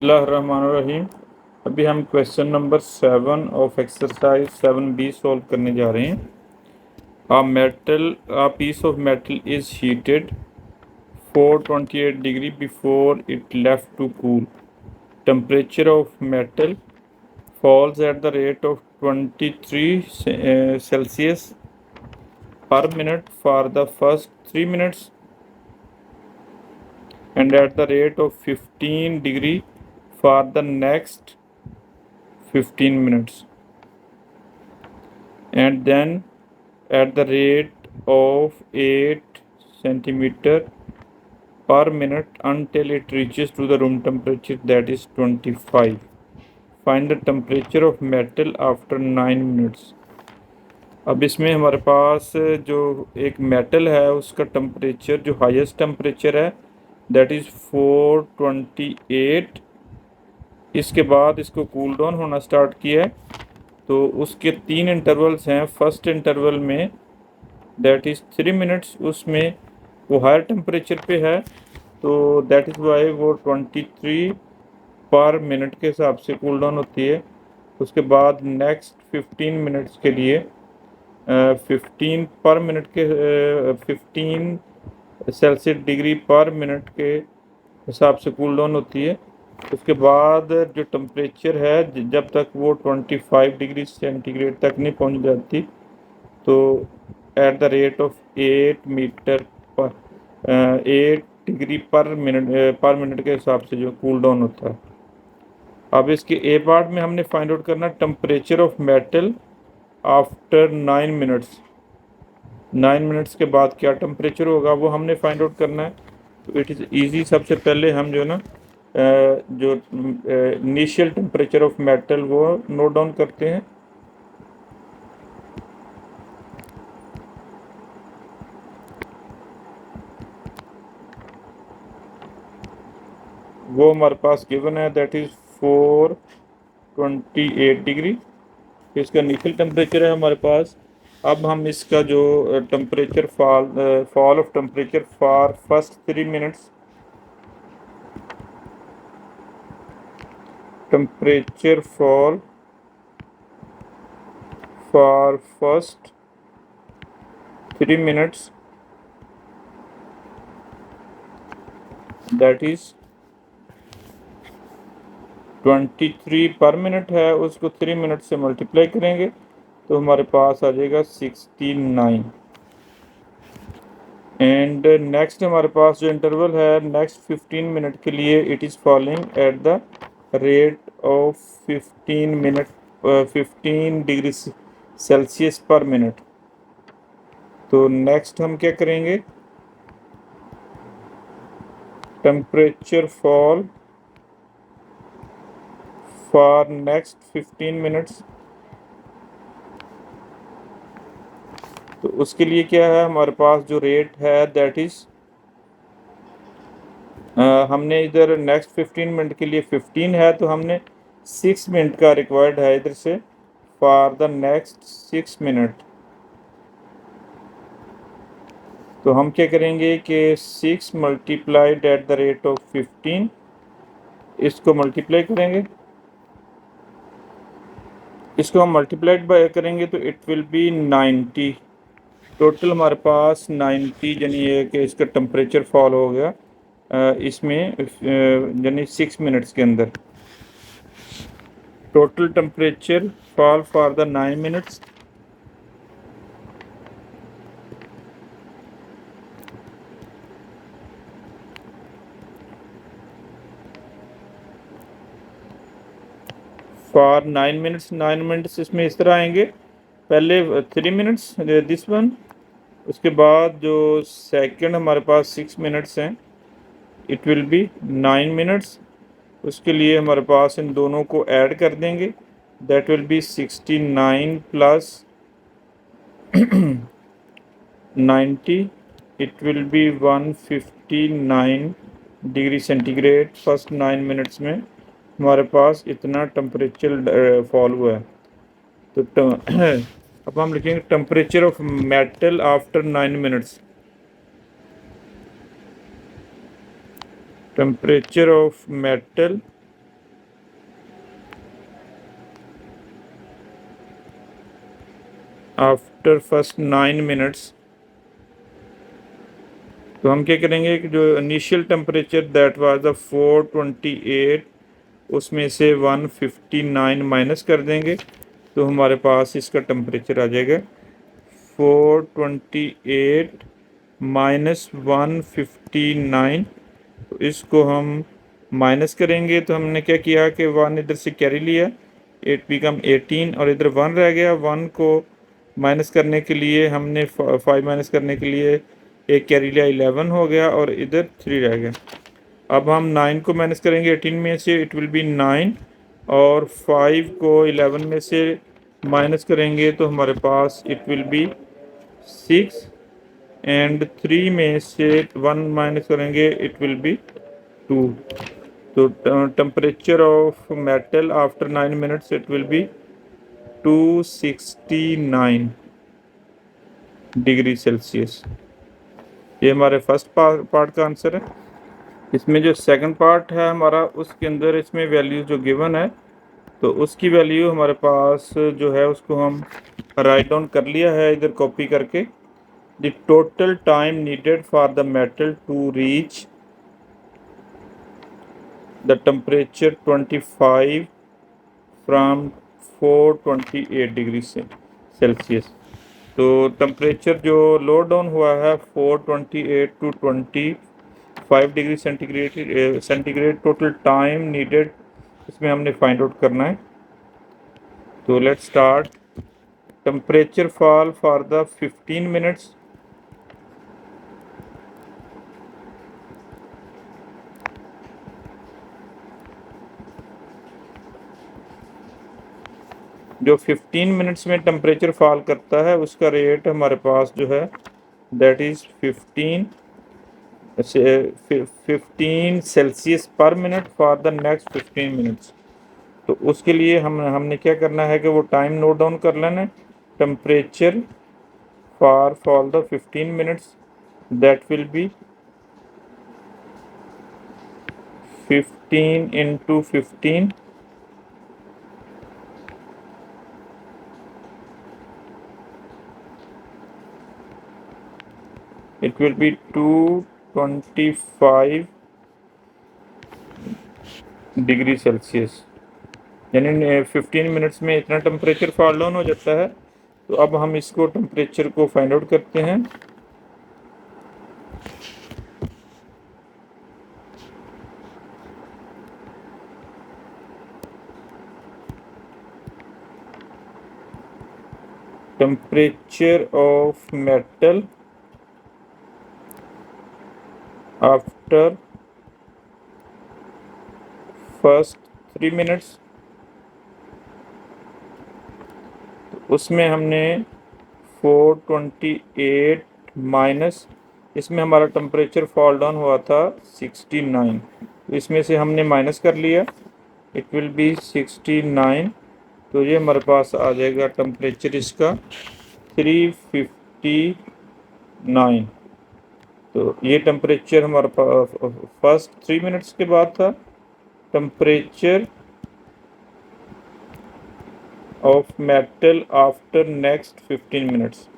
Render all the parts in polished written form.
बिस्मिल्लाहिर्रहमानिर्रहीम। अभी हम question number 7 of exercise 7B solve करने जा रहे हैं। A piece of metal is heated 428 degree before it left to cool. Temperature of metal falls at the rate of 23 Celsius per minute for the first 3 minutes and at the rate of 15 degree for the next 15 minutes, and then at the rate of 8 centimeter per minute until it reaches to the room temperature, that is 25. Find the temperature of metal after 9 minutes. अब इसमें हमारे पास जो एक metal है उसका temperature, जो highest temperature है that is 428। इसके बाद इसको कूल डाउन होना स्टार्ट किया है, तो उसके 3 इंटरवल्स हैं। फर्स्ट इंटरवल में दैट इज़ 3 मिनट्स, उसमें वो हायर टेम्परेचर पे है, तो दैट इज़ वाई वो 23 पर मिनट के हिसाब से कूल डाउन होती है। उसके बाद नेक्स्ट 15 मिनट्स के लिए 15 पर मिनट के 15 सेल्सियस डिग्री पर मिनट के हिसाब से कूल डाउन होती है। उसके बाद जो टेम्परेचर है जब तक वो 25 डिग्री सेंटीग्रेड तक नहीं पहुंच जाती, तो at the rate of 8 metre पर 8 डिग्री पर मिनट के हिसाब से जो कूल डाउन होता है। अब इसके ए पार्ट में हमने फाइंड आउट करना temperature of metal after 9 minutes. 9 minutes के बाद क्या टेम्परेचर होगा वो हमने फाइंड आउट करना है। तो इट इज़ ईजी। सबसे पहले हम जो ना जो इनिशियल टेम्परेचर ऑफ मेटल वो नोट डाउन करते हैं। वो हमारे पास गिवन है, दैट इज़ 428 डिग्री। इसका इनिशियल टेम्परेचर है हमारे पास। अब हम इसका जो temperature fall of temperature for first 3 minutes, temperature fall for first 3 minutes that is 23 पर मिनट है, उसको 3 मिनट से मल्टीप्लाई करेंगे तो हमारे पास आ जाएगा 69। एंड नेक्स्ट हमारे पास जो इंटरवल है नेक्स्ट 15 मिनट के लिए, it is falling eight the rate of 15 degree Celsius पर मिनट। तो नेक्स्ट हम क्या करेंगे, temperature fall for next 15 minutes. तो उसके लिए क्या है हमारे पास जो रेट है दैट इज़ हमने इधर नेक्स्ट 15 मिनट के लिए 15 है, तो हमने 6 मिनट का रिक्वायर्ड है इधर से फॉर द नेक्स्ट 6 मिनट। तो हम क्या करेंगे कि 6 multiplied eight the rate of 15, इसको मल्टीप्लाई करेंगे, इसको हम मल्टीप्लाइड बाय करेंगे तो इट विल बी 90। टोटल हमारे पास 90 यानी ये कि इसका टेम्परेचर फॉल हो गया इसमें यानी 6 मिनट्स के अंदर। Total temperature fall for the 9 minutes for 9 minutes. 9 minutes इसमें इस तरह आएंगे, पहले 3 मिनट्स दिस वन, उसके बाद जो सेकंड हमारे पास 6 मिनट्स हैं इट विल बी 9 मिनट्स। उसके लिए हमारे पास इन दोनों को ऐड कर देंगे, that will be 69 plus 90, it will B 159 degree centigrade first 9 minutes में हमारे पास इतना टेम्परेचर फॉल हुआ है। तो अब हम लिखेंगे temperature of metal after 9 minutes. Temperature of metal after first 9 minutes, तो हम क्या करेंगे कि जो initial temperature that was the 428, उसमें से 159 माइनस कर देंगे, तो हमारे पास इसका टेम्परेचर आ जाएगा 428 माइनस 159। तो इसको हम माइनस करेंगे, तो हमने क्या किया कि 1 इधर से कैरी लिया, 8 बिकम 18, और इधर 1 रह गया। 1 को माइनस करने के लिए हमने 5 माइनस करने के लिए एक कैरी लिया, 11 हो गया, और इधर 3 रह गया। अब हम 9 को माइनस करेंगे 18 में से, इट विल बी 9, और 5 को 11 में से माइनस करेंगे तो हमारे पास इट विल बी 6, एंड 3 में से 1 माइनस करेंगे इट विल बी 2। तो temperature of metal after 9 minutes it will B 269 degree Celsius. ये हमारे फर्स्ट पार्ट का आंसर है। इसमें जो सेकंड पार्ट है हमारा, उसके अंदर इसमें वैल्यू जो गिवन है, तो उसकी वैल्यू हमारे पास जो है उसको हम राइट डाउन कर लिया है इधर कॉपी करके। The total time needed for the metal to reach the temperature 25 from 428 degree Celsius. तो टेम्परेचर जो लो डाउन हुआ है 428 to 25 degree centigrade total time needed, इसमें हमने फाइंड आउट करना है। तो let's start. Temperature fall for the 15 minutes, जो 15 मिनट्स में टेम्परेचर फॉल करता है उसका रेट हमारे पास जो है दैट इज़ 15 सेल्सियस पर minute for the next 15 minutes. तो उसके लिए हमने क्या करना है कि वो टाइम नोट डाउन कर लेना है। Temperature for the 15 minutes that will be 15 into 15, it will be 225 degree Celsius, यानी 15 मिनट्स में इतना टेम्परेचर फॉल डाउन हो जाता है। तो अब हम इसको टेम्परेचर को फाइंड आउट करते हैं। Temperature of metal after first 3 minutes, उसमें हमने 428 माइनस, इसमें हमारा टेम्परेचर फॉल डाउन हुआ था 69, तो इसमें से हमने माइनस कर लिया, इट विल बी 69। तो ये हमारे पास आ जाएगा टेम्परेचर इसका 359। तो ये टेम्परेचर हमारे पास फर्स्ट 3 मिनट्स के बाद था। Temperature of metal after next 15 minutes,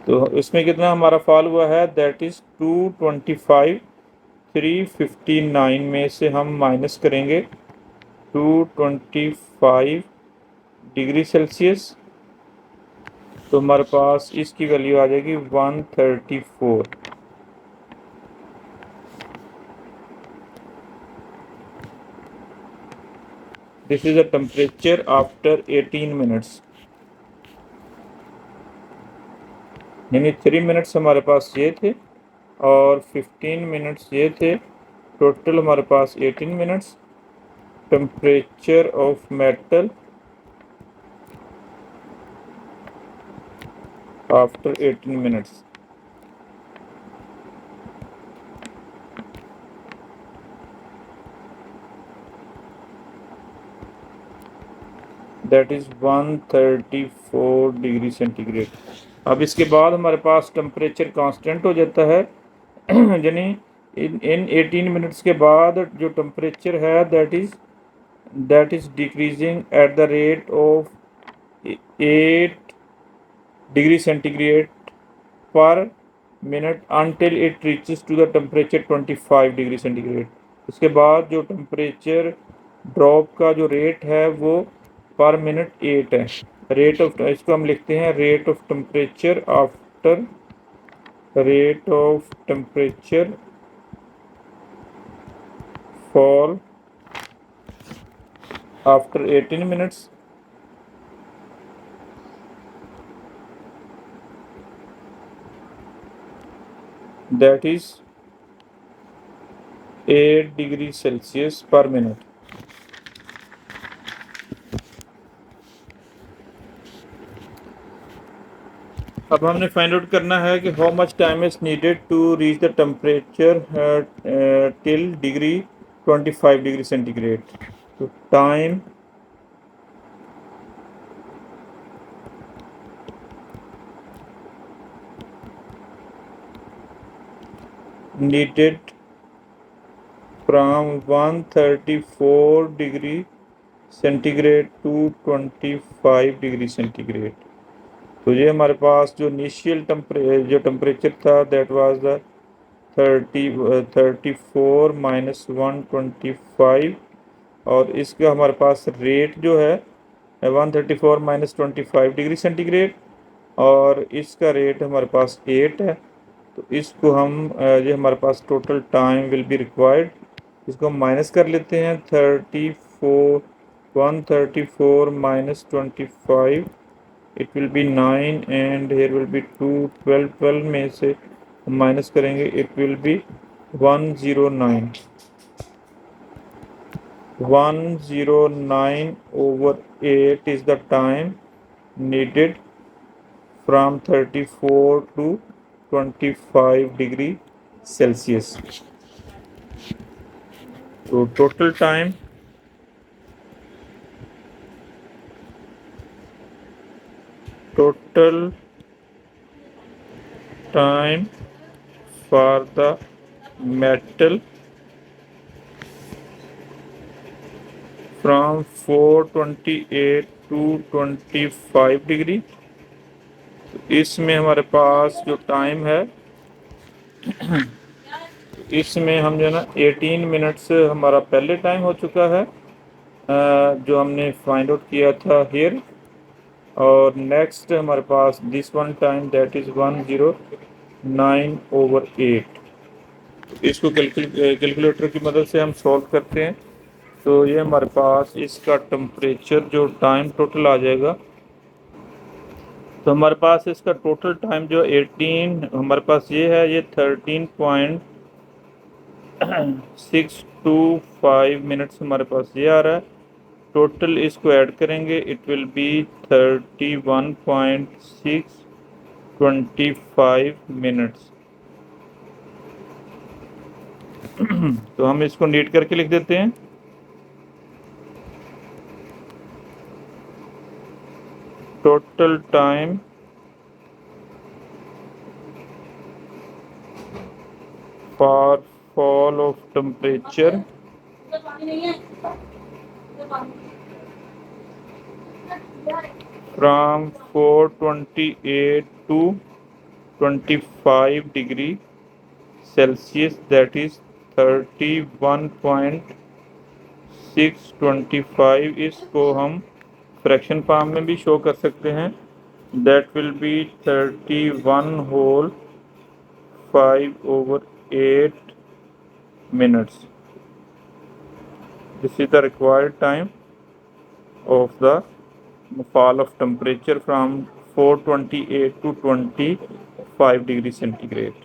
तो इसमें कितना हमारा फॉल हुआ है दैट इज़ 225। 359 में से हम माइनस करेंगे 225 डिग्री सेल्सियस, तो हमारे पास इसकी वैल्यू आ जाएगी 134। This is the temperature after 18 minutes, यानी 3 मिनट्स हमारे पास ये थे और 15 मिनट्स ये थे, टोटल हमारे पास 18 minutes. Temperature of metal after 18 minutes, that is 134 degree centigrade. अब इसके बाद हमारे पास टेम्परेचर कांस्टेंट हो जाता है यानी इन 18 मिनट्स के बाद जो टेम्परेचर है that is decreasing at the rate of 8 degree centigrade per minute until it reaches to the temperature 25 degree centigrade. उसके बाद जो टेम्परेचर ड्रॉप का जो रेट है वो पर मिनट 8 है। रेट ऑफ इसको हम लिखते हैं rate of temperature after rate of temperature fall after 18 minutes that is 8 degree Celsius पर मिनट। अब हमने फाइंड आउट करना है कि how much time is needed to reach the temperature till degree 25 degree centigrade. तो time needed from 134 degree centigrade to 25 degree centigrade. तो ये हमारे पास जो इनिशियल जो टेम्परेचर था दैट वाज द 34 माइनस 125 और इसका हमारे पास रेट जो है 134 माइनस 25 डिग्री सेंटीग्रेड और इसका रेट हमारे पास 8 है। तो इसको हम ये हमारे पास total time will be required, इसको हम माइनस कर लेते हैं। 134 minus 25 it will be 9 and here will be 2 12 में से हम माइनस करेंगे it will be 109 over 8 is the time needed from 34 to 25 degree Celsius. So total time for the metal from 428 to 25 degree. इसमें हमारे पास जो टाइम है इसमें हम जो है ना 18 मिनट्स हमारा पहले टाइम हो चुका है जो हमने फाइंड आउट किया था हियर, और नेक्स्ट हमारे पास this one time that is 109 over 8। इसको कैलकुलेटर की मदद से हम सॉल्व करते हैं तो ये हमारे पास इसका टेम्परेचर जो टाइम टोटल आ जाएगा। तो हमारे पास इसका टोटल टाइम जो 18 हमारे पास ये है, ये 13.625 मिनट्स हमारे पास ये आ रहा है। टोटल इसको ऐड करेंगे इट विल बी 31.625 मिनट्स। तो हम इसको नीट करके लिख देते हैं। Total time for fall of temperature from 428 to 25 degree Celsius that is 31.625। इसको हम फ्रैक्शन फॉर्म में भी शो कर सकते हैं, that will be 31/5 over 8 minutes। This is the required time of the fall of temperature from 428 to 25 degree centigrade।